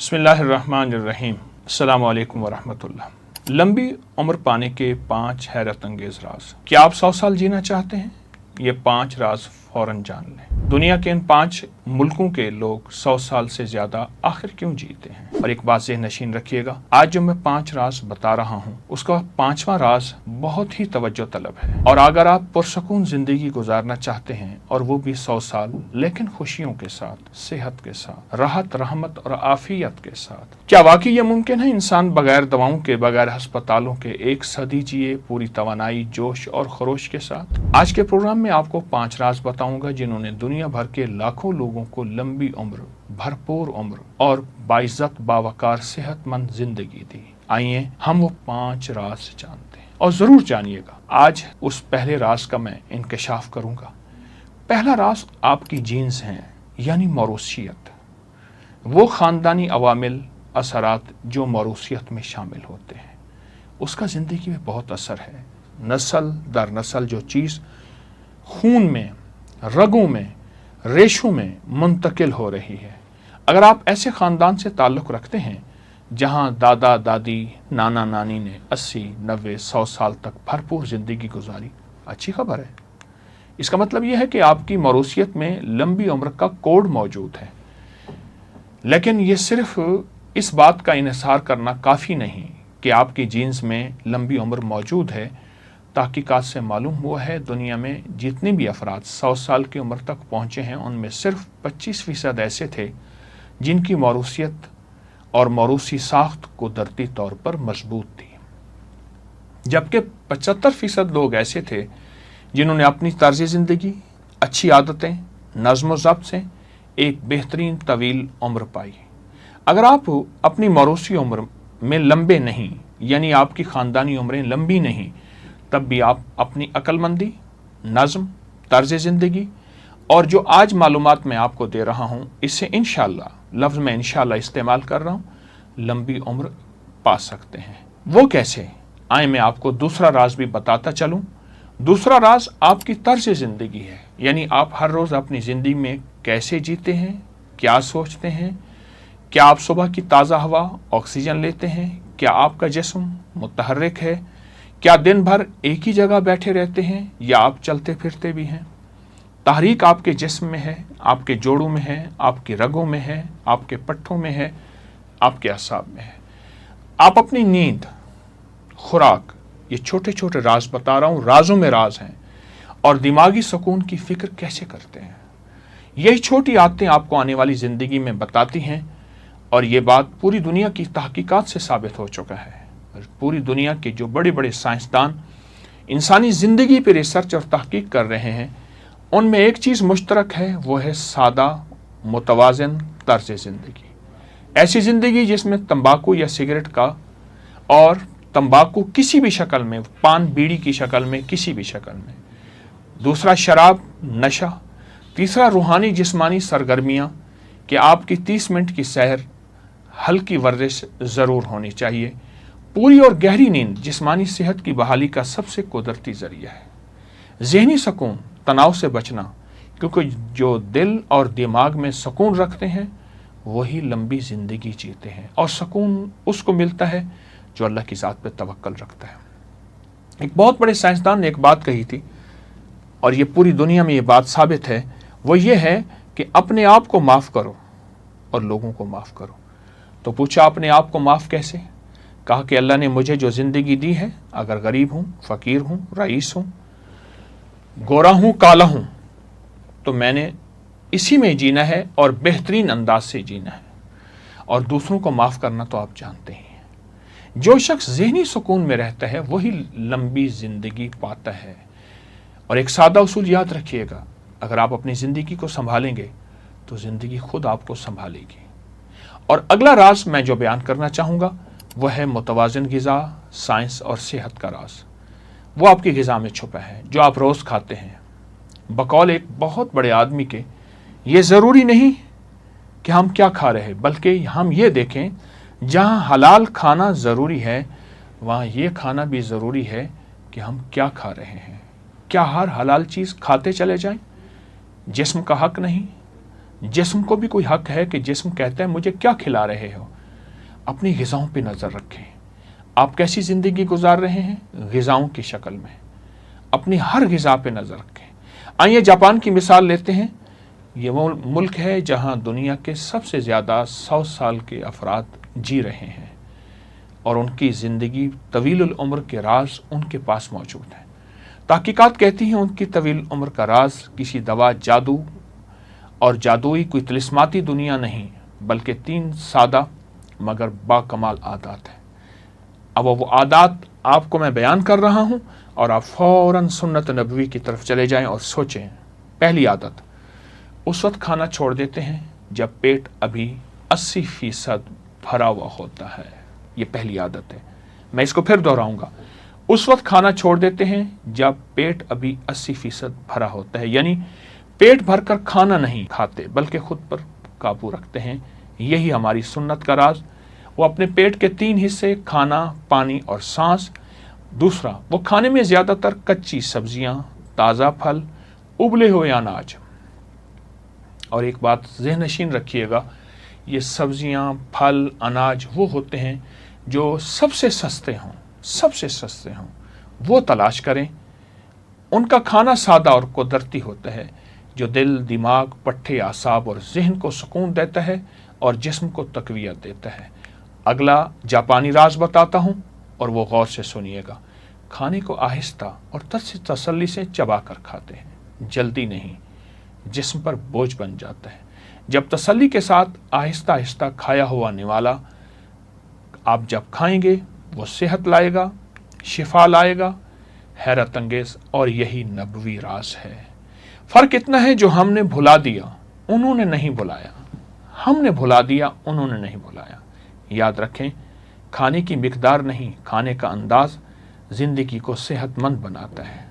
बिस्मिल्लाहिर्रहमानिर्रहीम। अस्सलामु अलैकुम वरहमतुल्लाह। लंबी उम्र पाने के 5 हैरत अंगेज राज। क्या आप 100 साल जीना चाहते हैं? ये 5 राज फौरन जान लें। दुनिया के इन 5 मुल्कों के लोग 100 साल से ज्यादा आखिर क्यों जीते हैं? और एक बात ज़हन नशीन रखिएगा, आज जो मैं 5 राज बता रहा हूँ उसका 5वां राज बहुत ही तवज्जो तलब है। और अगर आप पुरसकून जिंदगी गुजारना चाहते हैं और वो भी 100 साल, लेकिन खुशियों के साथ, सेहत के साथ, राहत रहमत और आफियत के साथ, क्या वाकई ये मुमकिन है इंसान बगैर दवाओं के, बगैर अस्पतालों के 1 सदी जिए पूरी तवानाई, जोश और खरोश के साथ? आज के प्रोग्राम में आपको 5 राज बताऊंगा जिन्होंने दुनिया भर के लाखों लोगों को लंबी उम्र, भरपूर उम्र और बाइज्जत बावकार सेहतमंद जिंदगी दी। आइए हम वो 5 राज जानते हैं और जरूर जानिएगा। आज उस पहले राज का मैं इंकशाफ करूंगा। पहला राज आपकी जीन्स हैं, यानी मौरूसियत। वो खानदानी अवामिल, असरात जो मौरूसियत में शामिल होते हैं, उसका जिंदगी में बहुत असर है। नस्ल दर नस्ल जो चीज़ खून में, रगों में, रेशों में मुंतकिल हो रही है। अगर आप ऐसे ख़ानदान से ताल्लुक़ रखते हैं जहां दादा दादी, नाना नानी ने 80, 90, 100 साल तक भरपूर ज़िंदगी गुजारी, अच्छी खबर है। इसका मतलब यह है कि आपकी मौरूसियत में लंबी उम्र का कोड मौजूद है। लेकिन ये सिर्फ इस बात का इन्हिसार करना काफ़ी नहीं कि आपकी जीन्स में लंबी उम्र मौजूद है। तहकीकात से मालूम हुआ है दुनिया में जितने भी अफराद 100 साल की उम्र तक पहुँचे हैं उनमें सिर्फ 25% ऐसे थे जिनकी मौरूसियत और मौरूसी साख्त कुदरती तौर पर मजबूत थी, जबकि 75% लोग ऐसे थे जिन्होंने अपनी तर्ज ज़िंदगी, अच्छी आदतें, नज़्म ज़ब्त से एक बेहतरीन तवील उम्र पाई। अगर आप अपनी मौरूसी उम्र में लंबे नहीं, यानी आपकी ख़ानदानी उम्रें लंबी नहीं, तब भी आप अपनी अक्लमंदी, नज़्म, तर्ज ज़िंदगी और जो आज मालूमात मैं आपको दे रहा हूँ, इससे इंशाअल्लाह, लफ्ज़ में इंशाअल्लाह इस्तेमाल कर रहा हूँ, लंबी उम्र पा सकते हैं। वो कैसे? आए मैं आपको दूसरा राज भी बताता चलूँ। दूसरा राज आपकी तर्ज ज़िंदगी है, यानी आप हर रोज़ अपनी ज़िंदगी में कैसे जीते हैं, क्या सोचते हैं, क्या आप सुबह की ताज़ा हवा, ऑक्सीजन लेते हैं, क्या आपका जिस्म मुतहर्रिक है, क्या दिन भर एक ही जगह बैठे रहते हैं या आप चलते फिरते भी हैं। तहरीक आपके जिस्म में है, आपके जोड़ों में है, आपकी रगों में है, आपके पट्ठों में है, आपके असाब में है। आप अपनी नींद, खुराक, ये छोटे छोटे राज बता रहा हूँ, राजों में राज हैं, और दिमागी सुकून की फिक्र कैसे करते हैं। यही छोटी आदतें आपको आने वाली ज़िंदगी में बताती हैं। और ये बात पूरी दुनिया की तहकीकात से साबित हो चुका है। पूरी दुनिया के जो बड़े बड़े साइंसदान इंसानी ज़िंदगी पर रिसर्च और तहकीक कर रहे हैं, उनमें एक चीज़ मुश्तरक है, वो है सादा मुतवाज़िन तर्ज ज़िंदगी। ऐसी ज़िंदगी जिसमें तंबाकू या सिगरेट का, और तंबाकू किसी भी शक्ल में, पान बीड़ी की शक्ल में, किसी भी शक्ल में। दूसरा शराब, नशा। तीसरा रूहानी जिस्मानी सरगर्मियाँ कि आपकी 30 मिनट की सैर, हल्की वर्जिश ज़रूर होनी चाहिए। पूरी और गहरी नींद जिस्मानी सेहत की बहाली का सबसे कुदरती ज़रिया है। ज़हनी सुकून, तनाव से बचना, क्योंकि जो दिल और दिमाग में सुकून रखते हैं वही लंबी ज़िंदगी जीते हैं। और सुकून उसको मिलता है जो अल्लाह की ज़ात पर तवक्कल रखता है। एक बहुत बड़े साइंसदान ने एक बात कही थी और ये पूरी दुनिया में ये बात साबित है, वो ये है कि अपने आप को माफ़ करो और लोगों को माफ़ करो। तो पूछा अपने आप को माफ़ कैसे? कहा कि अल्लाह ने मुझे जो ज़िंदगी दी है, अगर गरीब हूँ, फ़कीर हूँ, रईस हूँ, गोरा हूँ, काला हूँ, तो मैंने इसी में जीना है और बेहतरीन अंदाज से जीना है। और दूसरों को माफ़ करना तो आप जानते ही हैं। जो शख्स ज़हनी सुकून में रहता है वही लंबी ज़िंदगी पाता है। और एक सादा उसूल याद रखिएगा, अगर आप अपनी ज़िंदगी को संभालेंगे तो ज़िंदगी खुद आपको संभालेगी। और अगला राज मैं जो बयान करना चाहूँगा वह है मुतवाज़िन ग़िज़ा, साइंस और सेहत का राज। वो आपकी ग़िज़ा में छुपा है जो आप रोज़ खाते हैं। बकौल एक बहुत बड़े आदमी के, ये ज़रूरी नहीं कि हम क्या खा रहे हैं, बल्कि हम ये देखें जहाँ हलाल खाना ज़रूरी है वहाँ ये खाना भी ज़रूरी है कि हम क्या खा रहे हैं। क्या हर हलाल चीज़ खाते चले जाएं? जिस्म का हक नहीं, जिस्म को भी कोई हक है कि जिस्म कहता है मुझे क्या खिला रहे हो। अपनी ग़िज़ाओं पे नज़र रखें। आप कैसी ज़िंदगी गुजार रहे हैं ग़िज़ाओं की शक्ल में, अपनी हर ग़िज़ा पे नज़र रखें। आइए जापान की मिसाल लेते हैं। ये वो मुल्क है जहाँ दुनिया के सबसे ज़्यादा 100 साल के अफराद जी रहे हैं और उनकी ज़िंदगी तवील उम्र के राज उनके पास मौजूद हैं। तहकीकात कहती हैं उनकी तवील उम्र का राज किसी दवा, जादू और जादुई कोई तिलिस्माती दुनिया नहीं, बल्कि 3 सादा मगर बाकमाल आदात है। अब वो आदात आपको मैं बयान कर रहा हूँ और आप फ़ौरन सुन्नत नबवी की तरफ चले जाएं और सोचें। पहली आदत, उस वक्त खाना छोड़ देते हैं जब पेट अभी 80% भरा हुआ होता है। ये पहली आदत है। मैं इसको फिर दोहराऊंगा। उस वक्त खाना छोड़ देते हैं जब पेट अभी 80% भरा होता है, यानी पेट भरकर खाना नहीं खाते बल्कि खुद पर काबू रखते हैं। यही हमारी सुन्नत का राज। वो अपने पेट के 3 हिस्से, खाना, पानी और सांस। दूसरा, वो खाने में ज़्यादातर कच्ची सब्जियां, ताज़ा फल, उबले हुए अनाज। और एक बात ज़हन नशीन रखिएगा, ये सब्जियां, फल, अनाज वो होते हैं जो सबसे सस्ते हों, वो तलाश करें। उनका खाना सादा और कुदरती होता है जो दिल, दिमाग, पट्टे, आसाब और जहन को सुकून देता है और जिस्म को तक़वियत देता है। अगला जापानी राज बताता हूँ और वो गौर से सुनिएगा। खाने को आहिस्ता और तसल्ली से चबा कर खाते हैं, जल्दी नहीं, जिस्म पर बोझ बन जाता है। जब तसल्ली के साथ आहिस्ता आहिस्ता खाया हुआ निवाला आप जब खाएंगे वो सेहत लाएगा, शिफा लाएगा, हैरत अंगेज। और यही नबवी राज है। फ़र्क इतना है जो हमने भुला दिया, उन्होंने नहीं भुलाया। हमने भुला दिया, उन्होंने नहीं भुलाया। याद रखें, खाने की मिकदार नहीं, खाने का अंदाज ज़िंदगी को सेहतमंद बनाता है,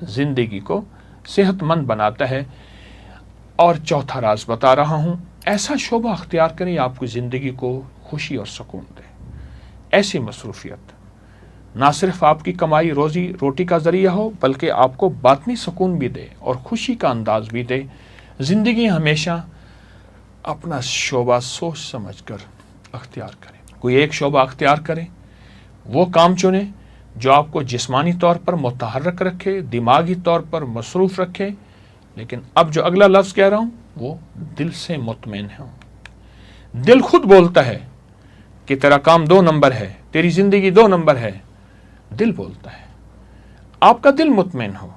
ज़िंदगी को सेहतमंद बनाता है। और चौथा राज बता रहा हूँ, ऐसा शोबा अख्तियार करें आपकी ज़िंदगी को खुशी और सुकून दे। ऐसी मसरूफियत ना सिर्फ आपकी कमाई रोज़ी रोटी का ज़रिया हो, बल्कि आपको बातनी सुकून भी दे और खुशी का अंदाज भी दे। ज़िंदगी हमेशा अपना शोबा सोच समझ कर अख्तियार करें। कोई एक शोबा अख्तियार करें, वो काम चुने जो आपको जिस्मानी तौर पर मुतहर्रिक रखे, दिमागी तौर पर मसरूफ़ रखे। लेकिन अब जो अगला लफ्ज़ कह रहा हूँ वो दिल से मुतमईन हो। दिल खुद बोलता है कि तेरा काम 2 नंबर है, तेरी ज़िंदगी 2 नंबर है। दिल बोलता है, आपका दिल मुतमईन हो।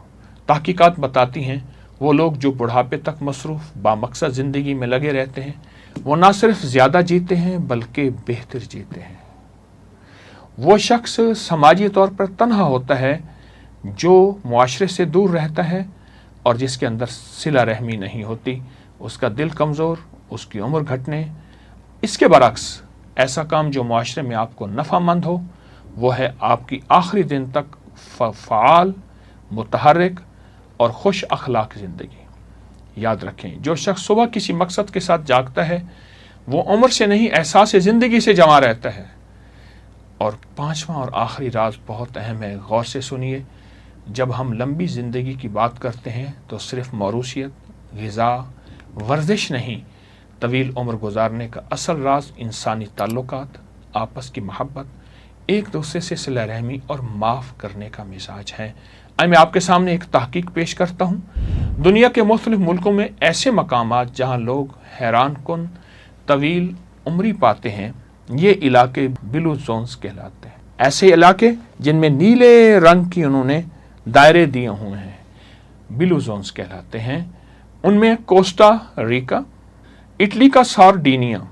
तहकीकात बताती हैं वो लोग जो बुढ़ापे तक मसरूफ़ बामकसद ज़िंदगी में लगे रहते हैं, वो ना सिर्फ ज़्यादा जीते हैं बल्कि बेहतर जीते हैं। वो शख्स समाजी तौर पर तन्हा होता है जो मुआशरे से दूर रहता है और जिसके अंदर सिला रहमी नहीं होती। उसका दिल कमज़ोर, उसकी उम्र घटने। इसके बरक्स ऐसा काम जो मुआशरे में आपको नफ़ामंद हो, वो है आपकी आखिरी दिन तक फ़आल, मुतहर्रिक और खुश अखलाक ज़िंदगी। याद रखें, जो शख्स सुबह किसी मकसद के साथ जागता है वो उम्र से नहीं, एहसास ज़िंदगी से जमा रहता है। और 5वां और आखिरी राज बहुत अहम है, गौर से सुनिए। जब हम लंबी ज़िंदगी की बात करते हैं तो सिर्फ मौरूसियत, ग़िज़ा, वर्जिश नहीं, तवील उम्र गुजारने का असल राज इंसानी ताल्लुकात, आपस की मोहब्बत, एक दूसरे से सिला रहमी और माफ़ करने का मिजाज है। मैं आपके सामने एक तहकीक पेश करता हूँ। दुनिया के मुख्तलिफ मुल्कों में ऐसे मकामात जहाँ लोग हैरान कुन तवील उम्री पाते हैं, ये इलाके ब्लू जोन्स कहलाते हैं। ऐसे इलाके जिनमें नीले रंग की उन्होंने दायरे दिए हुए हैं, ब्लू जोन्स कहलाते हैं। उनमें कोस्टा रिका, इटली का सार्डिनिया,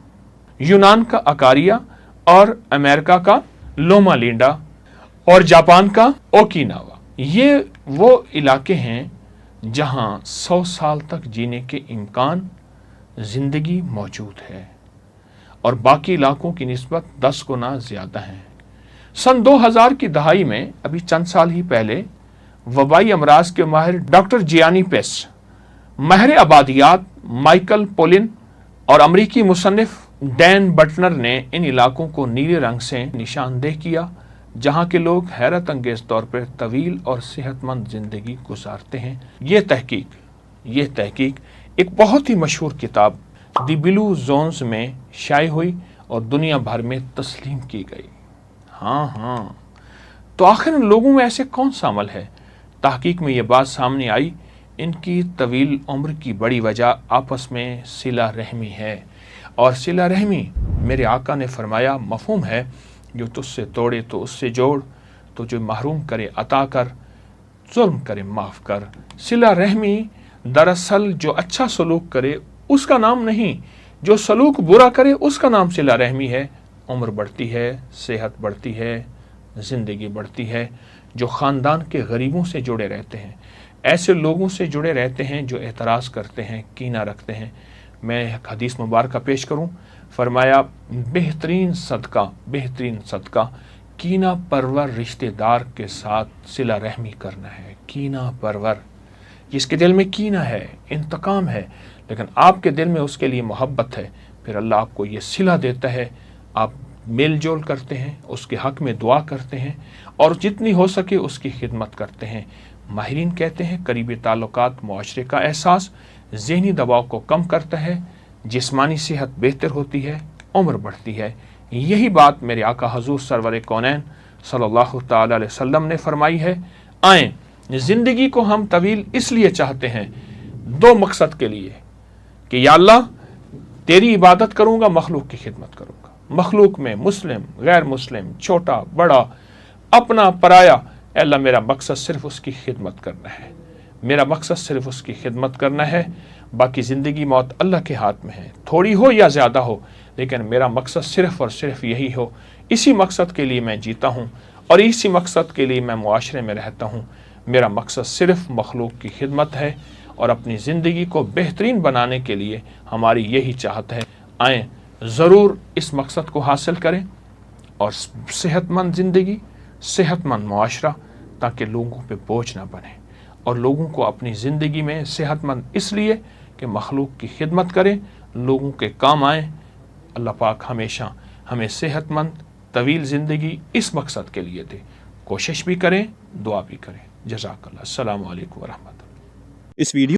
यूनान का अकारिया और अमेरिका का लोमा लिंडा और जापान का ओकिनावा। ये वो इलाके हैं जहां 100 साल तक जीने के इम्कान ज़िंदगी मौजूद है और बाकी इलाकों की निस्बत 10 गुना ज़्यादा है। सन 2000 की दहाई में, अभी चंद साल ही पहले, वबाई अमराज के माहिर डॉक्टर जियानी पेस, माहिर आबादियात माइकल पोलिन और अमरीकी मुसन्निफ डैन बटनर ने इन इलाकों को नीले रंग से निशानदेह किया जहाँ के लोग हैरत अंगेज तौर पर तवील और सेहतमंद ज़िंदगी गुजारते हैं। ये तहकीक एक बहुत ही मशहूर किताब دی ब्लू जोन्स में शाये हुई और दुनिया भर में तस्लीम की गई। हाँ, तो आखिर इन लोगों में ऐसे कौन सा अमल है? तहकीक में ये बात सामने आई, इनकी तवील उम्र की बड़ी वजह आपस में सिला रहमी है। और सिला रहमी, मेरे आका ने फरमाया, मफहूम है, जो तुझसे तोड़े तो उससे जोड़, तो जो महरूम करे अता कर, जुल्म करे माफ़ कर। सिला रहमी दरअसल जो अच्छा सलूक करे उसका नाम नहीं, जो सलूक बुरा करे उसका नाम सिला रहमी है। उम्र बढ़ती है, सेहत बढ़ती है, ज़िंदगी बढ़ती है। जो ख़ानदान के गरीबों से जुड़े रहते हैं, ऐसे लोगों से जुड़े रहते हैं जो एतराज़ करते हैं, कीना रखते हैं। मैं एक हदीस मुबारक पेश करूं, फरमाया, बेहतरीन सदका कीना परवर रिश्तेदार के साथ सिला रहमी करना है। कीना परवर, जिसके दिल में कीना है, इंतकाम है, लेकिन आपके दिल में उसके लिए मोहब्बत है, फिर अल्लाह आपको ये सिला देता है। आप मेल जोल करते हैं, उसके हक़ में दुआ करते हैं और जितनी हो सके उसकी खिदमत करते हैं। माहिरीन कहते हैं करीबी ताल्लुकात मुआशरे का एहसास, ज़हनी दबाव को कम करता है, जिस्मानी सेहत बेहतर होती है, उम्र बढ़ती है। यही बात मेरे आका हजूर सरवर कौनैन सल्लल्लाहु तआला अलैहि वसल्लम ने फरमाई है। आएँ, ज़िंदगी को हम तवील इसलिए चाहते हैं, दो मकसद के लिए, कि या अल्लाह तेरी इबादत करूँगा, मखलूक की खिदमत करूँगा। मखलूक में मुस्लिम, गैर मुस्लिम, छोटा बड़ा, अपना पराया, अल्लाह मेरा मकसद सिर्फ उसकी खिदमत करना है, मेरा मकसद सिर्फ उसकी खिदमत करना है। बाकी ज़िंदगी मौत अल्लाह के हाथ में है, थोड़ी हो या ज़्यादा हो, लेकिन मेरा मकसद सिर्फ और सिर्फ यही हो। इसी मकसद के लिए मैं जीता हूँ और इसी मकसद के लिए मैं मुआशरे में रहता हूँ। मेरा मकसद सिर्फ मखलूक की खिदमत है और अपनी ज़िंदगी को बेहतरीन बनाने के लिए हमारी यही चाहत है। आएँ, ज़रूर इस मकसद को हासिल करें और सेहतमंद ज़िंदगी, सेहतमंद मुआशरा, ताकि लोगों पे बोझ ना बने और लोगों को अपनी ज़िंदगी में सेहतमंद इसलिए कि मखलूक की खिदमत करें, लोगों के काम आएँ। अल्लाह पाक हमेशा हमें सेहतमंद तवील ज़िंदगी इस मकसद के लिए दे। कोशिश भी करें, दुआ भी करें। जज़ाकल्लाह। अस्सलामु अलैकुम व रहमतुल्लाह। इस वीडियो